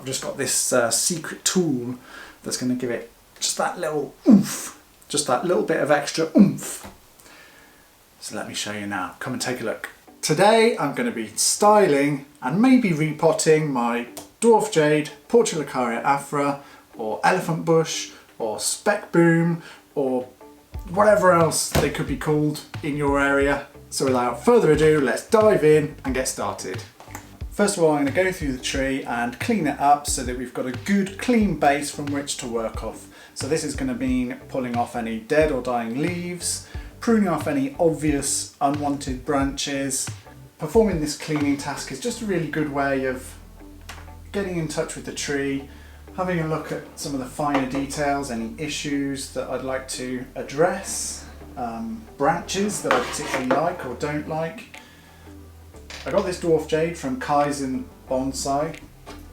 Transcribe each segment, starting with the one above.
I've just got this secret tool that's going to give it just that little oomph, just that little bit of extra oomph. So let me show you now. Come and take a look. Today I'm going to be styling and maybe repotting my dwarf jade, Portulacaria afra, or elephant bush, or speck boom, or whatever else they could be called in your area. So without further ado, let's dive in and get started. First of all, I'm going to go through the tree and clean it up so that we've got a good clean base from which to work off. So this is going to mean pulling off any dead or dying leaves, pruning off any obvious unwanted branches. Performing this cleaning task is just a really good way of getting in touch with the tree, having a look at some of the finer details, any issues that I'd like to address, branches that I particularly like or don't like. I got this dwarf jade from Gro Bonsai,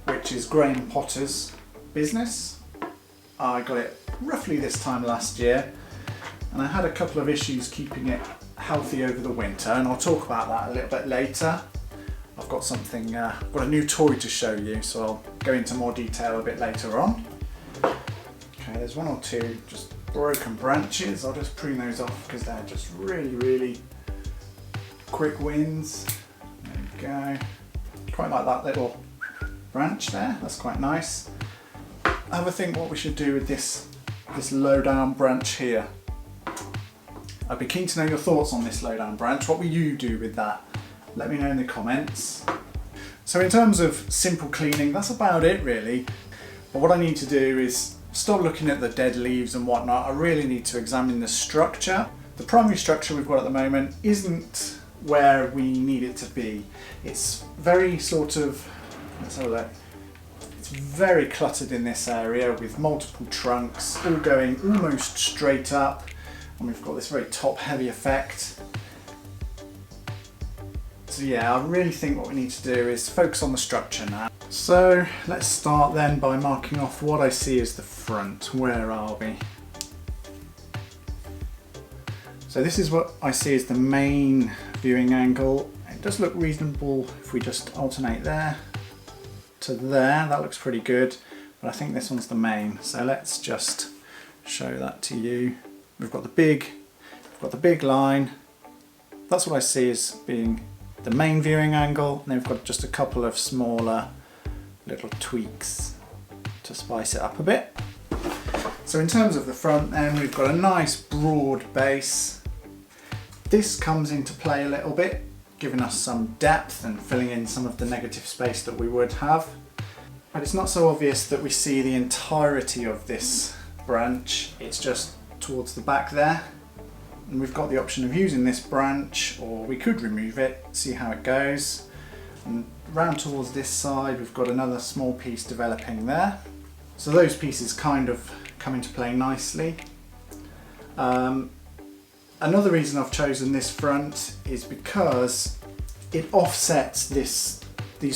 which is Graham Potter's business. I got it roughly this time last year, and I had a couple of issues keeping it healthy over the winter, and I'll talk about that a little bit later. I've got something, got a new toy to show you, so I'll go into more detail a bit later on. Okay, there's one or two just broken branches. I'll just prune those off because they're just really quick wins. There we go. Quite like that little branch there, that's quite nice. Have a think what we should do with this low down branch here. I'd be keen to know your thoughts on this low down branch. What will you do with that? Let me know in the comments. So in terms of simple cleaning, that's about it really. But what I need to do is stop looking at the dead leaves and whatnot. I really need to examine the structure. The primary structure we've got at the moment isn't where we need it to be. It's very sort of, let's have a look. It's very cluttered in this area with multiple trunks, all going almost straight up. And we've got this very top heavy effect. So yeah, I really think what we need to do is focus on the structure now. So let's start then by marking off what I see as the front. Where are we? So this is what I see as the main viewing angle. It does look reasonable if we just alternate there to there. That looks pretty good, but I think this one's the main. So let's just show that to you. We've got the big line. That's what I see as being the main viewing angle, and then we've got just a couple of smaller little tweaks to spice it up a bit. So in terms of the front then, we've got a nice broad base. This comes into play a little bit, giving us some depth and filling in some of the negative space that we would have. But it's not so obvious that we see the entirety of this branch. It's just towards the back there. And we've got the option of using this branch, or we could remove it, see how it goes. And round towards this side, we've got another small piece developing there. So those pieces kind of come into play nicely. Another reason I've chosen this front is because it offsets these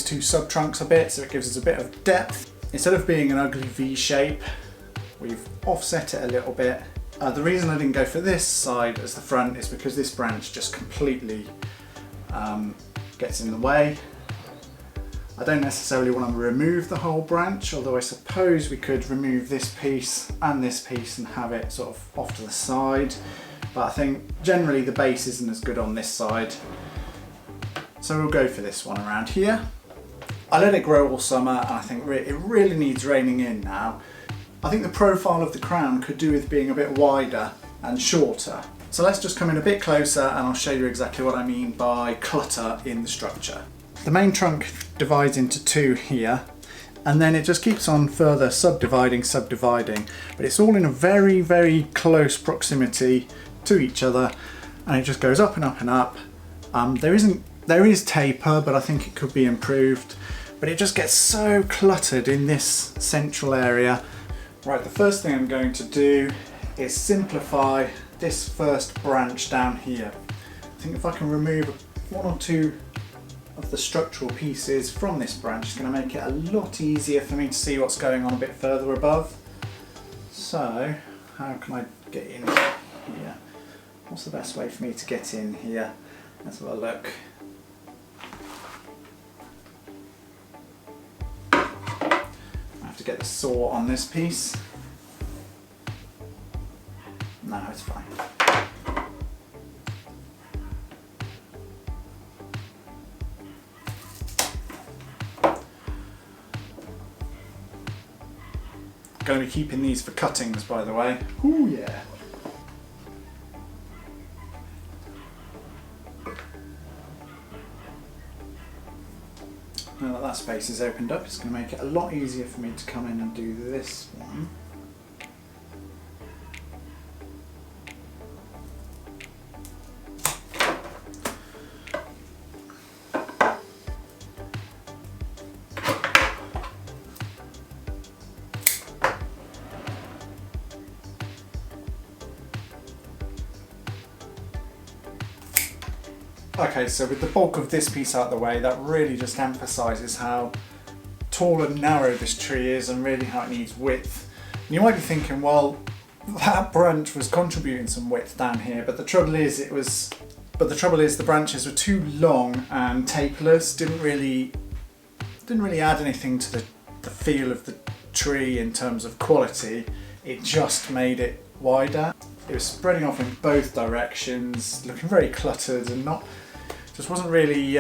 two sub-trunks a bit, so it gives us a bit of depth. Instead of being an ugly V shape, we've offset it a little bit. The reason I didn't go for this side as the front is because this branch just completely gets in the way. I don't necessarily want to remove the whole branch, although I suppose we could remove this piece and have it sort of off to the side. But I think generally the base isn't as good on this side. So we'll go for this one around here. I let it grow all summer, and I think it really needs reining in now. I think the profile of the crown could do with being a bit wider and shorter. So let's just come in a bit closer and I'll show you exactly what I mean by clutter in the structure. The main trunk divides into two here, and then it just keeps on further subdividing, but it's all in a very close proximity to each other, and it just goes up and up and up. There is taper, but I think it could be improved, but it just gets so cluttered in this central area. Right, the first thing I'm going to do is simplify this first branch down here. I think if I can remove one or two of the structural pieces from this branch, it's going to make it a lot easier for me to see what's going on a bit further above. So, how can I get in here? What's the best way for me to get in here? Let's have a look. get the saw on this piece. No, it's fine. Going to be keeping these for cuttings, by the way. Ooh yeah. Now that that space is opened up, it's going to make it a lot easier for me to come in and do this one. Okay, so with the bulk of this piece out of the way, that really just emphasises how tall and narrow this tree is and really how it needs width. And you might be thinking, well, that branch was contributing some width down here, but the trouble is the branches were too long and tapeless, didn't really add anything to the feel of the tree in terms of quality. It just made it wider. It was spreading off in both directions, looking very cluttered and just wasn't really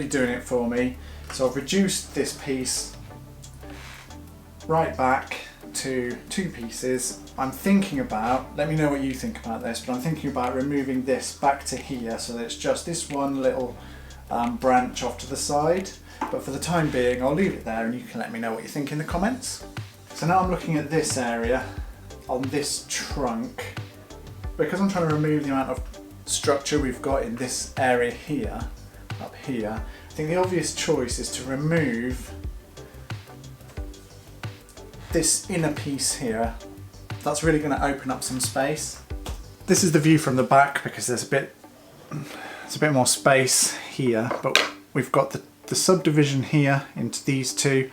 doing it for me. So I've reduced this piece right back to 2 pieces. I'm thinking about, let me know what you think about this, but I'm thinking about removing this back to here so that it's just this one little branch off to the side. But for the time being, I'll leave it there and you can let me know what you think in the comments. So now I'm looking at this area on this trunk. Because I'm trying to remove the amount of structure we've got in this area here, up here, I think the obvious choice is to remove this inner piece here. That's really going to open up some space. This is the view from the back because there's a bit more space here, but we've got the subdivision here into these two,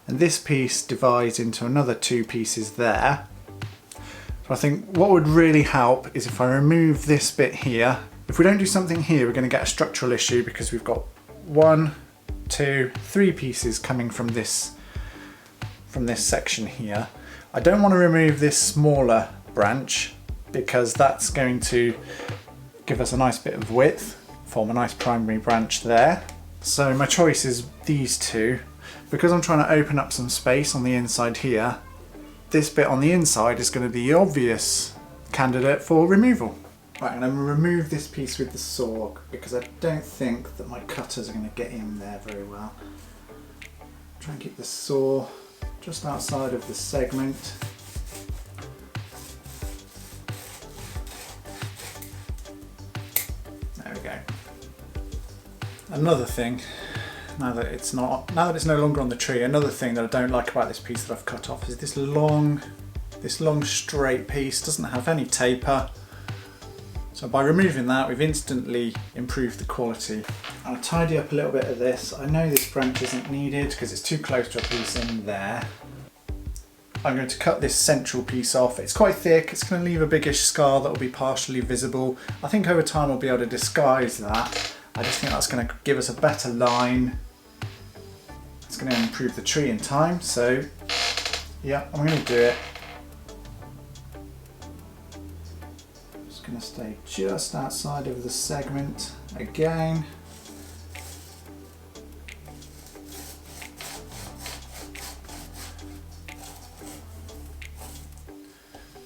and this piece divides into another 2 pieces there. So I think what would really help is if I remove this bit here. If we don't do something here, we're going to get a structural issue because we've got 1, 2, 3 pieces coming from this section here. I don't want to remove this smaller branch because that's going to give us a nice bit of width, form a nice primary branch there. So my choice is these 2. Because I'm trying to open up some space on the inside here, this bit on the inside is going to be the obvious candidate for removal. Right, and I'm going to remove this piece with the saw because I don't think that my cutters are going to get in there very well. Try and keep the saw just outside of the segment. There we go. Another thing, now that it's no longer on the tree, another thing that I don't like about this piece that I've cut off is this long straight piece doesn't have any taper. So by removing that, we've instantly improved the quality. I'll tidy up a little bit of this. I know this branch isn't needed because it's too close to a piece in there. I'm going to cut this central piece off. It's quite thick, it's going to leave a biggish scar that will be partially visible. I think over time I'll be able to disguise that. I just think that's going to give us a better line. It's going to improve the tree in time, so yeah, I'm going to do it. Just going to stay just outside of the segment again.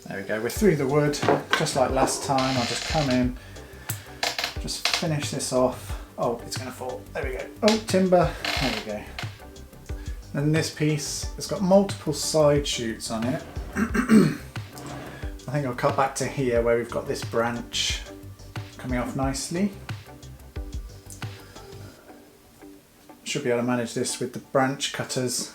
There we go, we're through the wood, just like last time. I'll just come in, just finish this off. Oh, it's going to fall. There we go. Oh, timber. There we go. And this piece, it's got multiple side shoots on it. I think I'll cut back to here where we've got this branch coming off nicely. Should be able to manage this with the branch cutters.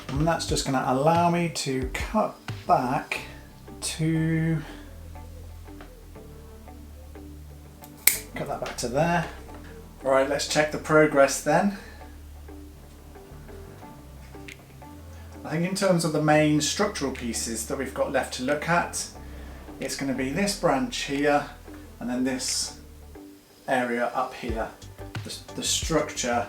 And that's just going to allow me to cut back to Cut that back to there. Alright, let's check the progress then. I think in terms of the main structural pieces that we've got left to look at, it's going to be this branch here and then this area up here. The structure,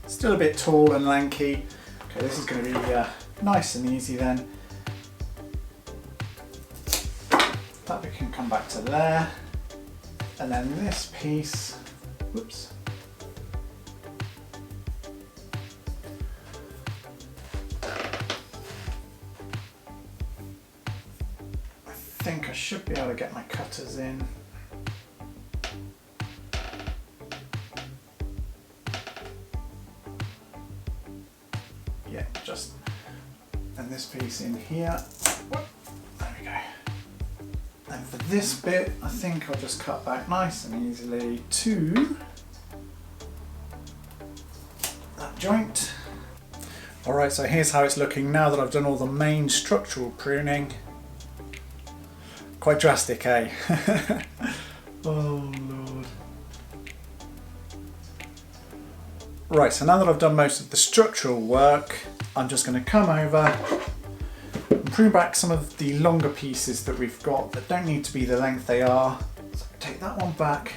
still a bit tall and lanky. Okay, this is going to be nice and easy then. That bit can come back to there. And then this piece, whoops. I think I should be able to get my cutters in. Yeah, just, and this piece in here. There we go. And for this bit, I think I'll just cut back nice and easily to that joint. Alright, so here's how it's looking now that I've done all the main structural pruning. Quite drastic, eh? Oh Lord. Right, so now that I've done most of the structural work, I'm just going to come over and prune back some of the longer pieces that we've got that don't need to be the length they are. So take that one back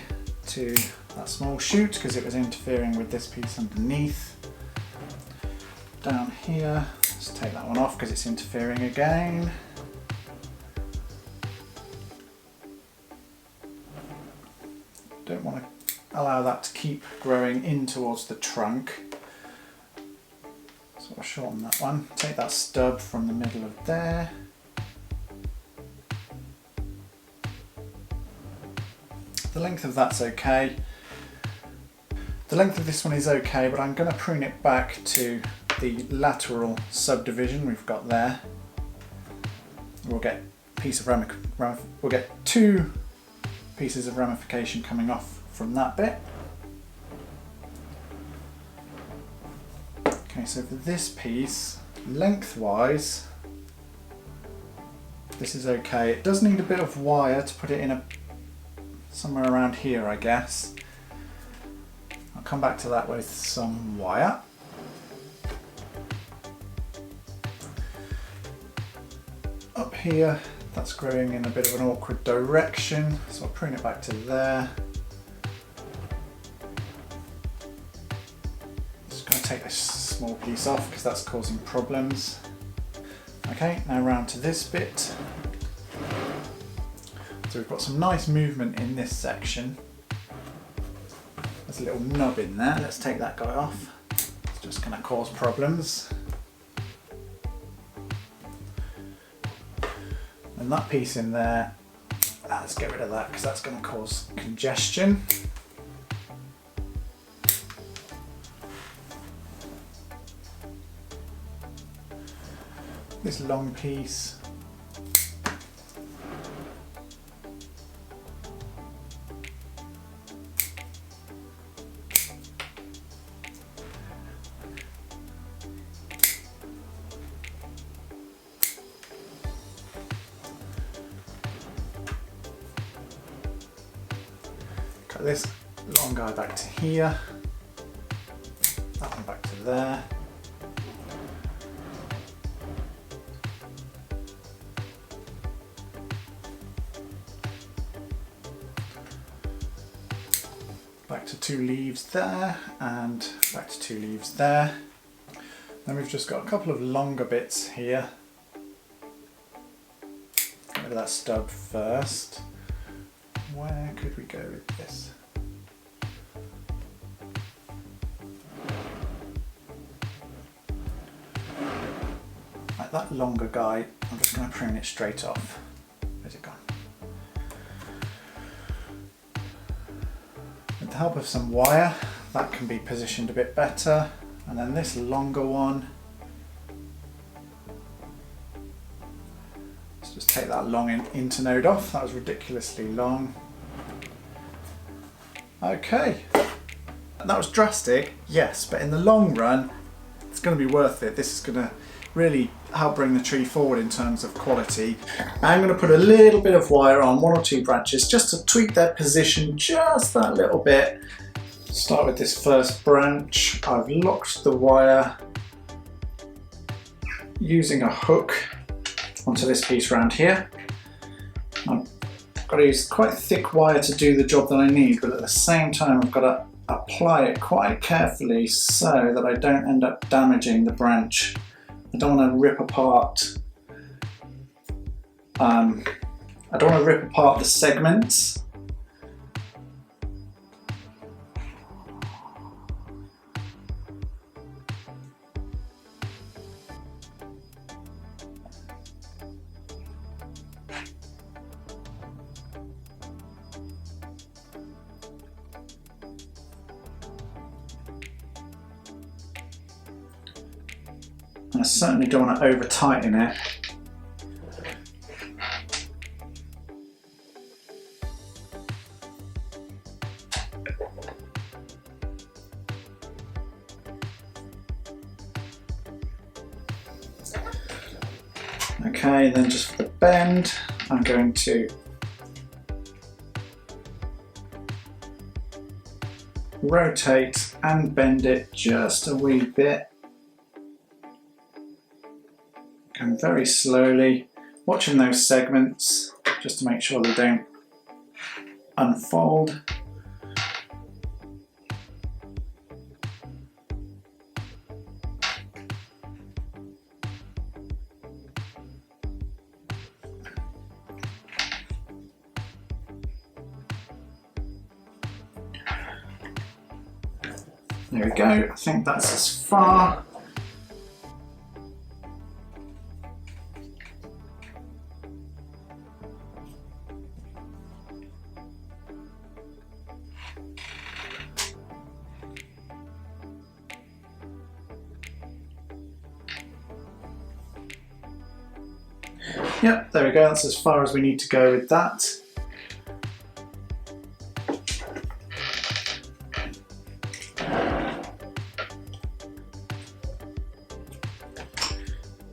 to that small shoot because it was interfering with this piece underneath. Down here, let's take that one off because it's interfering again. Don't want to allow that to keep growing in towards the trunk. So I'll shorten that one. Take that stub from the middle of there. The length of that's okay. The length of this one is okay, but I'm going to prune it back to the lateral subdivision we've got there. We'll get a piece of we'll get two pieces of ramification coming off from that bit. Okay, so for this piece, lengthwise, this is okay. It does need a bit of wire to put it in somewhere around here, I guess. I'll come back to that with some wire. Up here, that's growing in a bit of an awkward direction, so I'll prune it back to there. Just going to take this small piece off because that's causing problems. Okay, now round to this bit. So we've got some nice movement in this section. There's a little nub in there. Let's take that guy off. It's just going to cause problems. And that piece in there, let's get rid of that because that's going to cause congestion. This long piece. Cut this long guy back to here, that one back to there. Back to two leaves there and back to two leaves there. Then we've just got a couple of longer bits here. Get rid of that stub first. Where could we go with this? Like that longer guy, I'm just going to prune it straight off. Where's it gone? With the help of some wire, that can be positioned a bit better. And then this longer one, let's just take that long internode off. That was ridiculously long. Okay, that was drastic, yes, but in the long run, it's going to be worth it. This is going to really help bring the tree forward in terms of quality. I'm going to put a little bit of wire on 1 or 2 branches just to tweak their position just that little bit. Start with this first branch. I've locked the wire using a hook onto this piece around here. I've got to use quite thick wire to do the job that I need, but at the same time I've got to apply it quite carefully so that I don't end up damaging the branch. I don't want to rip apart the segments. I certainly don't want to over tighten it. Okay, then just for the bend, I'm going to rotate and bend it just a wee bit. Going very slowly, watching those segments just to make sure they don't unfold. There we go, I think that's as far. Yep, there we go, that's as far as we need to go with that.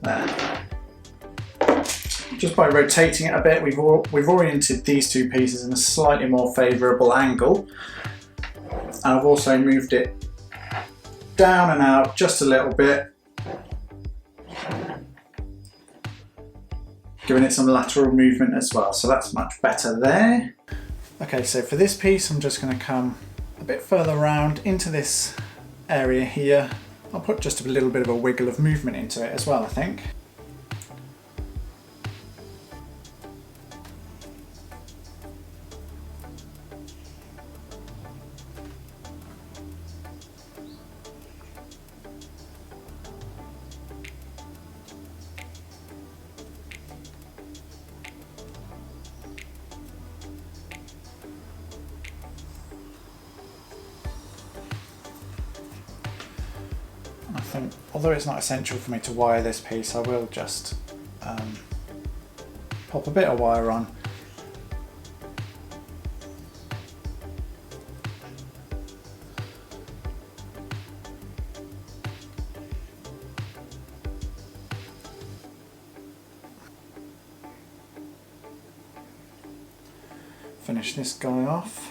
There. Just by rotating it a bit, we've oriented these 2 pieces in a slightly more favourable angle. And I've also moved it down and out just a little bit, giving it some lateral movement as well, so that's much better there. Okay, so for this piece I'm just going to come a bit further around into this area here. I'll put just a little bit of a wiggle of movement into it as well, I think. I think, although it's not essential for me to wire this piece, I will just pop a bit of wire on. Finish this guy off.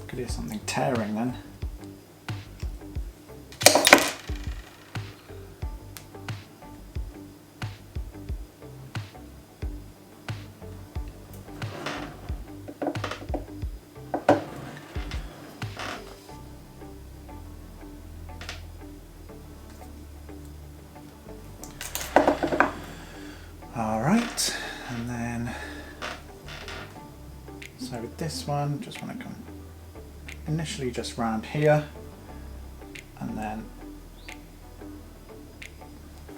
Could hear something tearing then. Alright, and then so with this one, just want to come initially just round here and then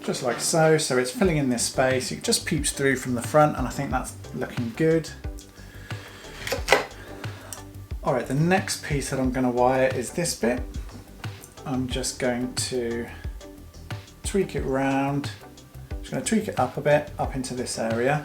just like so, so it's filling in this space. It just peeps through from the front and I think that's looking good. Alright, the next piece that I'm going to wire is this bit. I'm just going to tweak it round. Just going to tweak it up a bit, up into this area.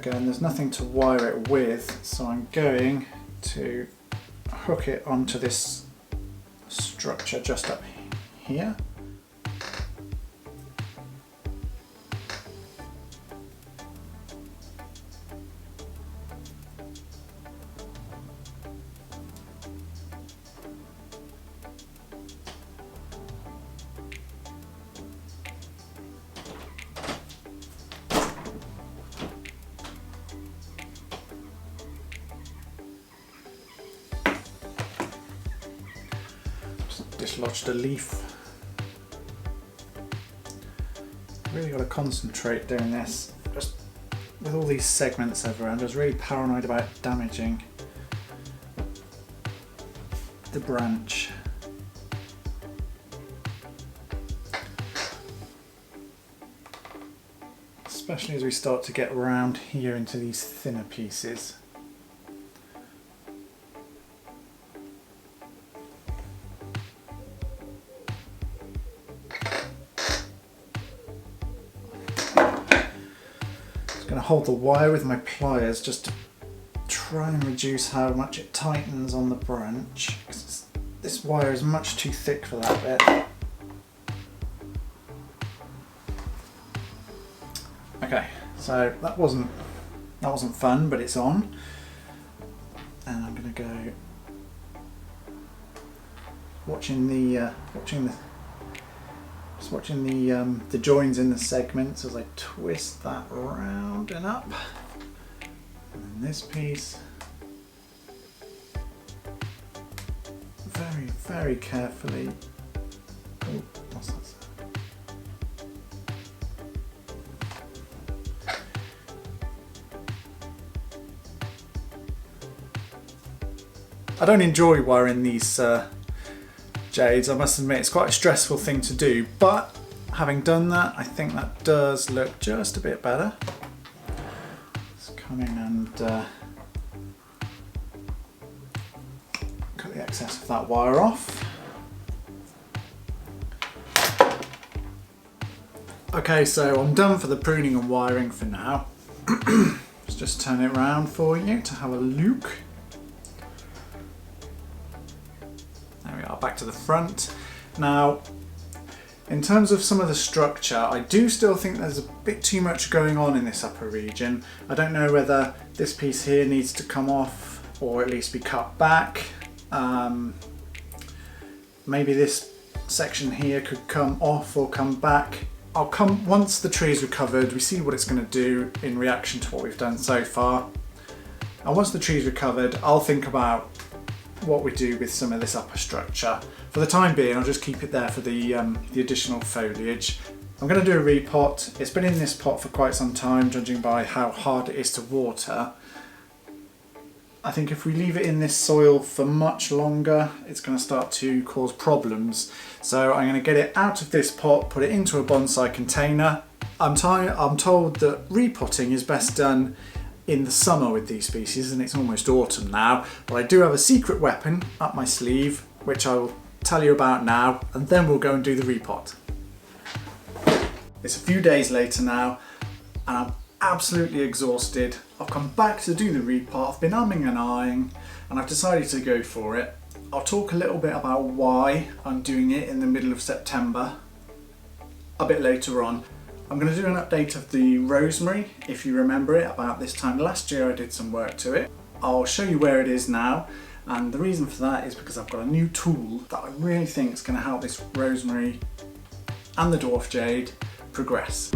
again, there's nothing to wire it with, so I'm going to hook it onto this structure just up here. Dislodged a leaf. Really got to concentrate doing this. Just with all these segments everywhere, I'm just really paranoid about damaging the branch. Especially as we start to get around here into these thinner pieces. Going to hold the wire with my pliers just to try and reduce how much it tightens on the branch, because this wire is much too thick for that bit. Okay, so that wasn't fun, but it's on, and I'm going to go watching the joins in the segments as I twist that round and up. And then this piece, very, very carefully. Oh, what's that? I don't enjoy wiring these jades, I must admit. It's quite a stressful thing to do, but having done that, I think that does look just a bit better. Let's come in and cut the excess of that wire off. Okay, so I'm done for the pruning and wiring for now. Let's just turn it around for you to have a look. Back to the front. Now, in terms of some of the structure, I do still think there's a bit too much going on in this upper region. I don't know whether this piece here needs to come off or at least be cut back. Maybe this section here could come off or come back. I'll come once the tree is recovered, we see what it's going to do in reaction to what we've done so far. And once the tree is recovered, I'll think about what we do with some of this upper structure. For the time being, I'll just keep it there for the additional foliage. I'm going to do a repot. It's been in this pot for quite some time, judging by how hard it is to water. I think if we leave it in this soil for much longer, it's going to start to cause problems. So I'm going to get it out of this pot, put it into a bonsai container. I'm told that repotting is best done in the summer with these species, and it's almost autumn now, but I do have a secret weapon up my sleeve which I will tell you about now, and then we'll go and do the repot. It's a few days later now and I'm absolutely exhausted. I've come back to do the repot. I've been umming and ahhing and I've decided to go for it. I'll talk a little bit about why I'm doing it in the middle of September a bit later on. I'm going to do an update of the rosemary. If you remember it, about this time last year I did some work to it. I'll show you where it is now, and the reason for that is because I've got a new tool that I really think is going to help this rosemary and the dwarf jade progress.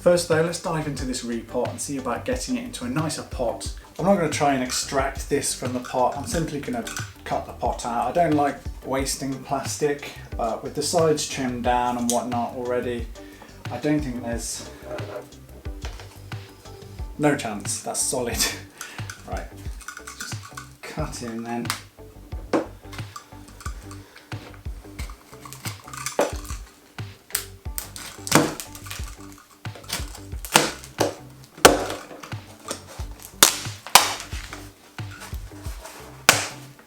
First though, let's dive into this repot and see about getting it into a nicer pot. I'm not going to try and extract this from the pot, I'm simply going to cut the pot out. I don't like wasting plastic, but with the sides trimmed down and whatnot already, I don't think there's no chance. That's solid. Right, just cut in then.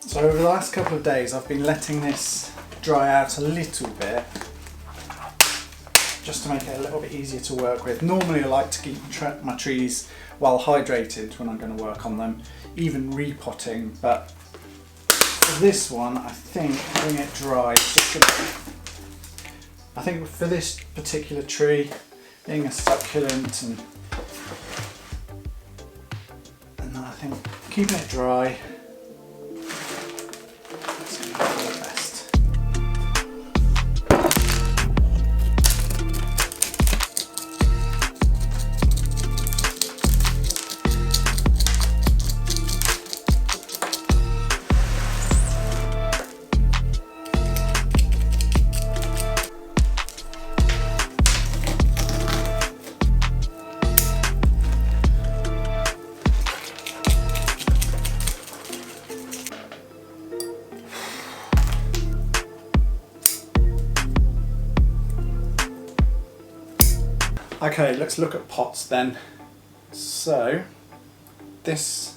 So over the last couple of days I've been letting this dry out a little bit just to make it a little bit easier to work with. Normally I like to keep my trees well hydrated when I'm going to work on them, even repotting, but for this one I think letting it dry is just going to, I think for this particular tree, being a succulent and I think keeping it dry Okay, let's look at pots then. So, this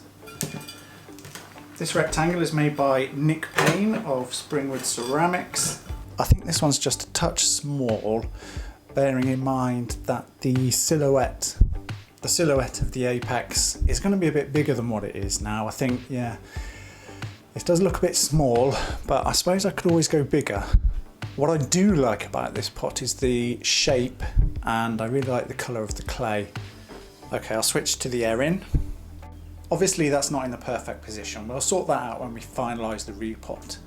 rectangle is made by Nick Payne of Springwood Ceramics. I think this one's just a touch small, bearing in mind that the silhouette of the apex is going to be a bit bigger than what it is now. I think, yeah, it does look a bit small, but I suppose I could always go bigger. What I do like about this pot is the shape, and I really like the colour of the clay. Okay, I'll switch to the air in. Obviously that's not in the perfect position. We'll sort that out when we finalise the repot.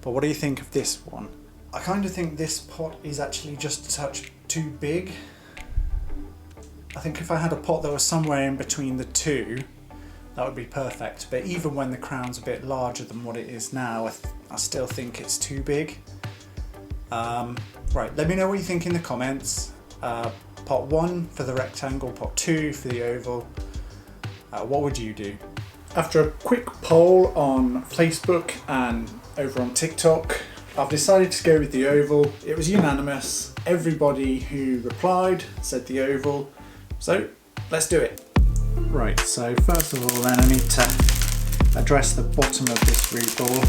But what do you think of this one? I kind of think this pot is actually just a touch too big. I think if I had a pot that was somewhere in between the two, that would be perfect. But even when the crown's a bit larger than what it is now, I still think it's too big. Right, let me know what you think in the comments. Pot 1 for the rectangle, pot 2 for the oval. What would you do? After a quick poll on Facebook and over on TikTok, I've decided to go with the oval. It was unanimous. Everybody who replied said the oval. So let's do it. Right, so first of all then I need to address the bottom of this root ball.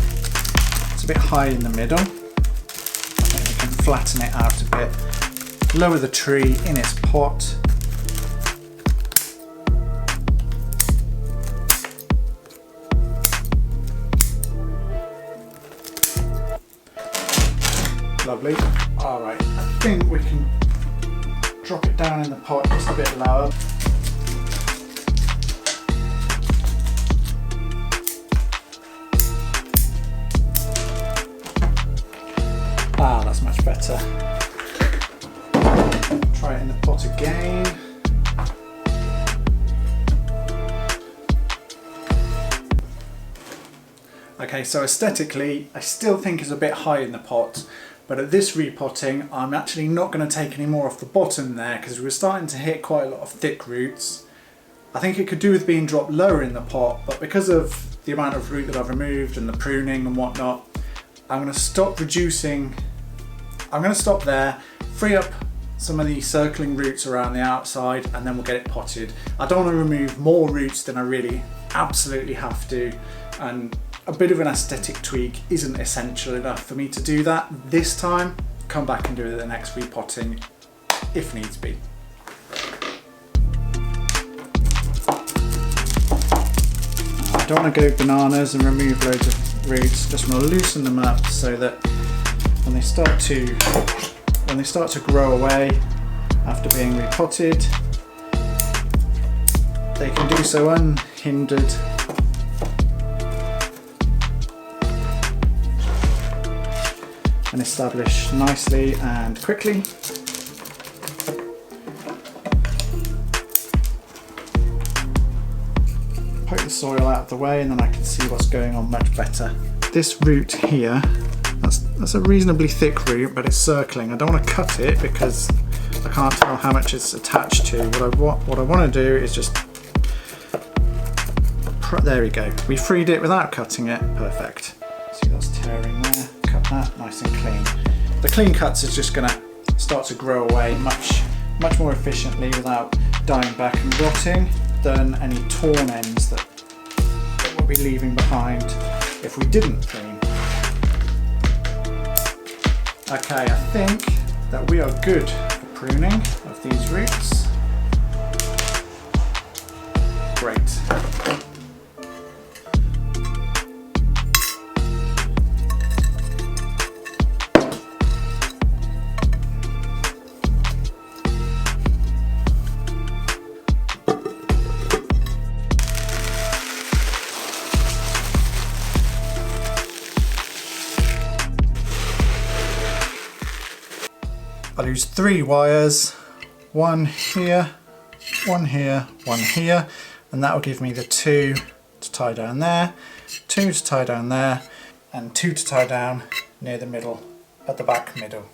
It's a bit high in the middle. Flatten it out a bit, lower the tree in its pot. Lovely. Alright, I think we can drop it down in the pot just a bit lower. Ah, that's much better. Try it in the pot again. Okay, so aesthetically, I still think it's a bit high in the pot, but at this repotting, I'm actually not going to take any more off the bottom there because we're starting to hit quite a lot of thick roots. I think it could do with being dropped lower in the pot, but because of the amount of root that I've removed and the pruning and whatnot, I'm going to stop reducing. I'm going to stop there, free up some of the circling roots around the outside, and then we'll get it potted. I don't want to remove more roots than I really absolutely have to, and a bit of an aesthetic tweak isn't essential enough for me to do that this time. Come back and do it at the next repotting if needs be. I don't want to go bananas and remove loads of roots, just want to loosen them up so that when they start to grow away after being repotted, they can do so unhindered. And establish nicely and quickly. poke the soil out of the way and then I can see what's going on much better. This root here, that's a reasonably thick root, but it's circling. I don't want to cut it because I can't tell how much it's attached to. What I want to do is just, there we go. We freed it without cutting it, perfect. See that's tearing there, cut that, nice and clean. The clean cuts is just going to start to grow away much more efficiently without dying back and rotting than any torn ends that we'll be leaving behind if we didn't prune. Okay, I think that we are good for pruning of these roots. Great. I'll use 3 wires, one here, one here, one here, and that will give me the 2 to tie down there, 2 to tie down there, and 2 to tie down near the middle, at the back middle.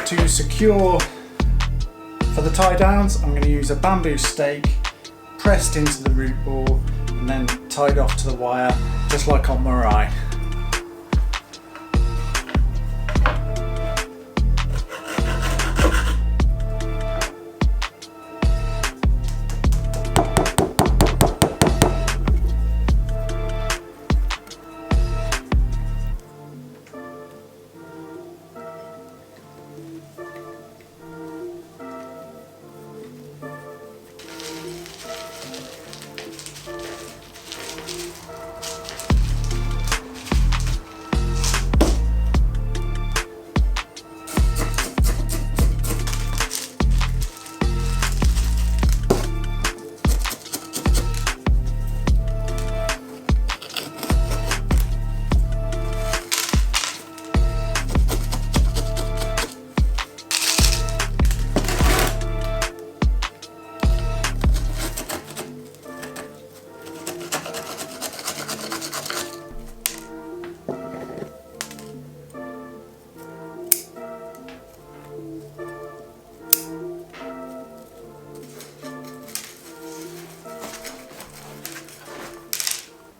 To secure for the tie downs, I'm going to use a bamboo stake pressed into the root ball and then tied off to the wire, just like on Mirai.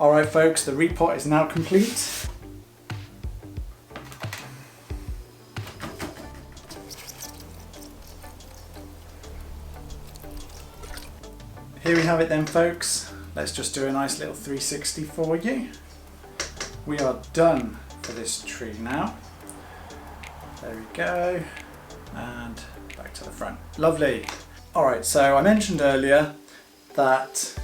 Alright folks, the repot is now complete. Here we have it then folks. Let's just do a nice little 360 for you. We are done for this tree now. There we go. And back to the front. Lovely. Alright, so I mentioned earlier that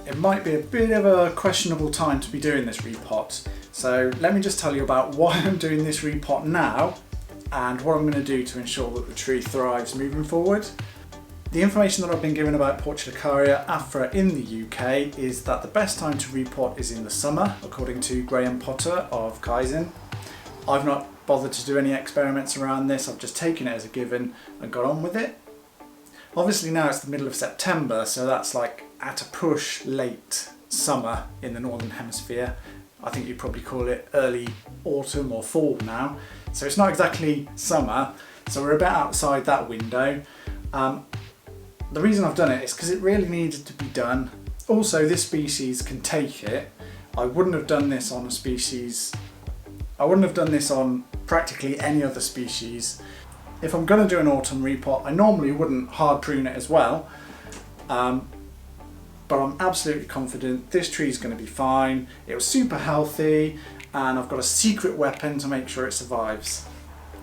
it might be a bit of a questionable time to be doing this repot. So let me just tell you about why I'm doing this repot now and what I'm going to do to ensure that the tree thrives moving forward. The information that I've been given about Portulacaria afra in the UK is that the best time to repot is in the summer, according to Graham Potter of Kaizen. I've not bothered to do any experiments around this, I've just taken it as a given and got on with it. Obviously now it's the middle of September, so that's like at a push late summer in the northern hemisphere. I think you'd probably call it early autumn or fall now. So it's not exactly summer, so we're a bit outside that window. The reason I've done it is because it really needed to be done. Also, this species can take it. I wouldn't have done this on a species, I wouldn't have done this on practically any other species. if I'm going to do an autumn repot, I normally wouldn't hard prune it as well, but I'm absolutely confident this tree is going to be fine. It was super healthy, and I've got a secret weapon to make sure it survives.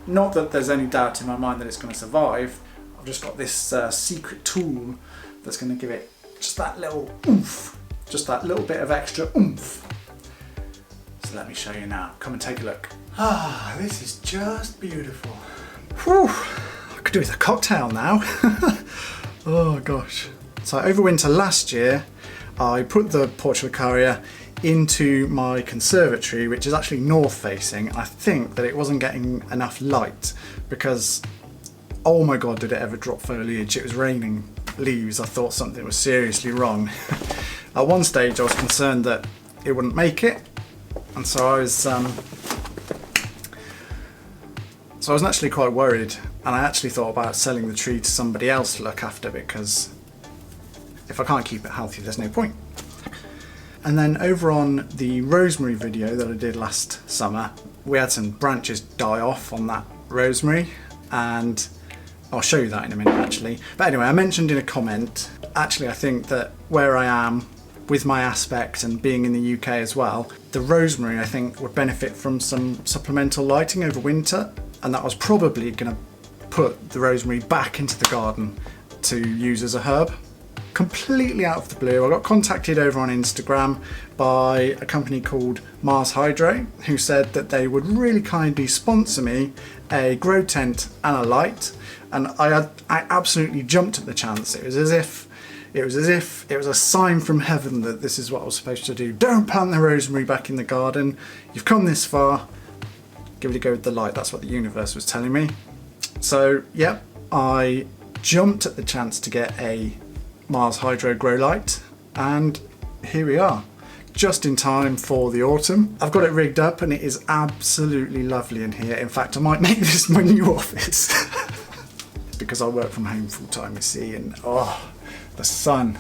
Not that there's any doubt in my mind that it's going to survive. I've just got this secret tool that's going to give it just that little oomph, just that little bit of extra oomph. So let me show you now. Come and take a look. Ah, this is just beautiful. Whew, I could do with a cocktail now. Oh gosh. So over winter last year, I put the Portulacaria into my conservatory, which is actually north facing. I think that it wasn't getting enough light because, oh my god, did it ever drop foliage. It was raining leaves. I thought something was seriously wrong. At one stage I was concerned that it wouldn't make it, and so I was actually quite worried, and I actually thought about selling the tree to somebody else to look after, because if I can't keep it healthy, there's no point. And then over on the rosemary video that I did last summer, we had some branches die off on that rosemary, and I'll show you that in a minute actually. But anyway, I mentioned in a comment, actually I think that where I am with my aspect and being in the UK as well, the rosemary I think would benefit from some supplemental lighting over winter, and that was probably going to put the rosemary back into the garden to use as a herb. Completely out of the blue, I got contacted over on Instagram by a company called MarsHydro, who said that they would really kindly sponsor me a grow tent and a light, and I absolutely jumped at the chance. It was as if it was a sign from heaven that this is what I was supposed to do. Don't plant the rosemary back in the garden. You've come this far. Give it a go with the light. That's what the universe was telling me. So, yep, I jumped at the chance to get a MarsHydro grow light, and here we are, just in time for the autumn. I've got it rigged up and it is absolutely lovely in here. In fact, I might make this my new office because I work from home full time, you see, and oh, the sun,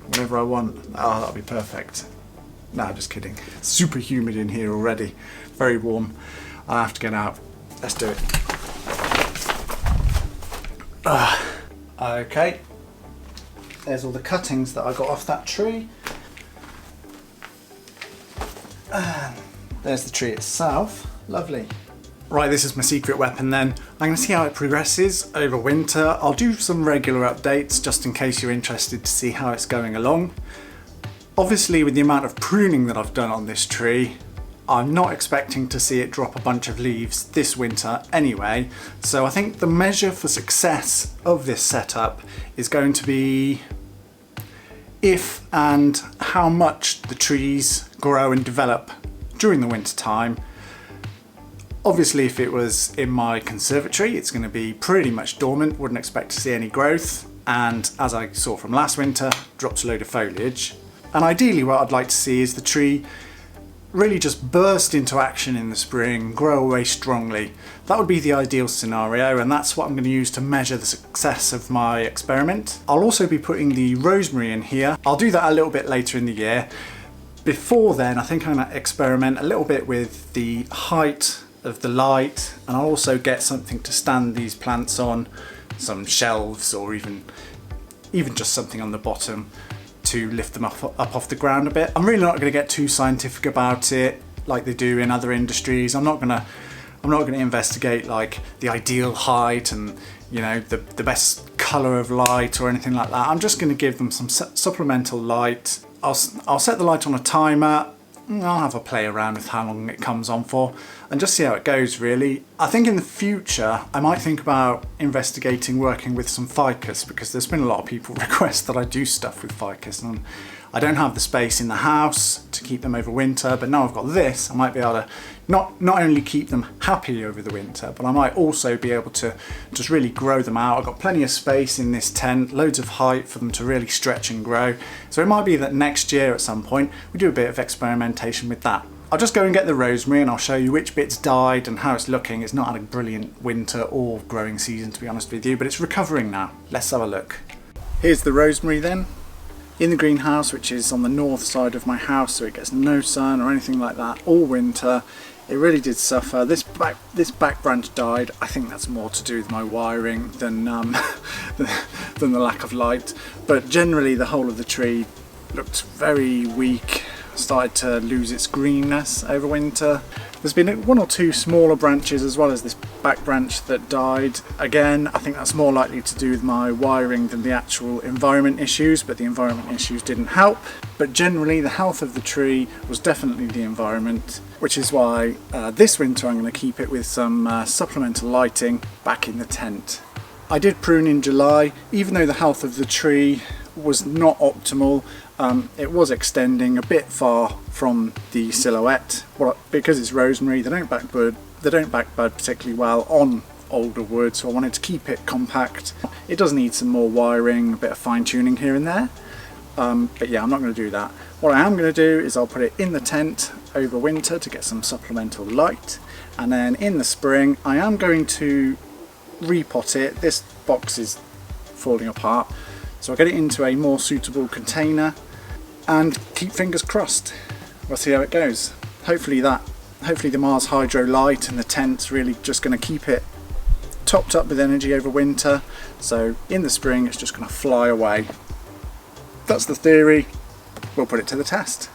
whenever I want, oh, that'll be perfect. No, just kidding. Super humid in here already, very warm. I'll have to get out. Let's do it. Okay. There's all the cuttings that I got off that tree. And there's the tree itself. Lovely. Right, this is my secret weapon then. I'm going to see how it progresses over winter. I'll do some regular updates just in case you're interested to see how it's going along. Obviously, with the amount of pruning that I've done on this tree, I'm not expecting to see it drop a bunch of leaves this winter anyway. So I think the measure for success of this setup is going to be if and how much the trees grow and develop during the winter time. Obviously, if it was in my conservatory, it's going to be pretty much dormant, wouldn't expect to see any growth, and as I saw from last winter, drops a load of foliage. And ideally what I'd like to see is the tree really just burst into action in the spring, grow away strongly. That would be the ideal scenario, and that's what I'm going to use to measure the success of my experiment. I'll also be putting the rosemary in here. I'll do that a little bit later in the year. Before then, I think I'm going to experiment a little bit with the height of the light, and I'll also get something to stand these plants on, some shelves or even just something on the bottom to lift them up off the ground a bit. I'm really not going to get too scientific about it like they do in other industries. I'm not going to investigate like the ideal height and, you know, the best color of light or anything like that. I'm just going to give them some supplemental light. I'll set the light on a timer. I'll have a play around with how long it comes on for and just see how it goes, really. I think in the future I might think about investigating working with some ficus, because there's been a lot of people request that I do stuff with ficus, and I don't have the space in the house to keep them over winter, but now I've got this, I might be able to not only keep them happy over the winter, but I might also be able to just really grow them out. I've got plenty of space in this tent, loads of height for them to really stretch and grow. So it might be that next year at some point we do a bit of experimentation with that. I'll just go and get the rosemary and I'll show you which bits died and how it's looking. It's not had a brilliant winter or growing season, to be honest with you, but it's recovering now. Let's have a look. Here's the rosemary then, in the greenhouse, which is on the north side of my house, so it gets no sun or anything like that all winter. It really did suffer. This back branch died. I think that's more to do with my wiring than than the lack of light. But generally the whole of the tree looked very weak, started to lose its greenness over winter. There's been one or two smaller branches as well as this back branch that died. Again, I think that's more likely to do with my wiring than the actual environment issues, but the environment issues didn't help. But generally the health of the tree was definitely the environment, which is why this winter I'm going to keep it with some supplemental lighting back in the tent. I did prune in July. Even though the health of the tree was not optimal, it was extending a bit far from the silhouette. Well, because it's rosemary, they don't back bud particularly well on older wood, so I wanted to keep it compact. It does need some more wiring, a bit of fine tuning here and there, but yeah, I'm not going to do that. What I am going to do is I'll put it in the tent over winter to get some supplemental light, and then in the spring I am going to repot it. This box is falling apart, so I'll get it into a more suitable container and keep fingers crossed. We'll see how it goes. Hopefully the MarsHydro light and the tent's really just going to keep it topped up with energy over winter, so in the spring it's just going to fly away. That's the theory. We'll put it to the test.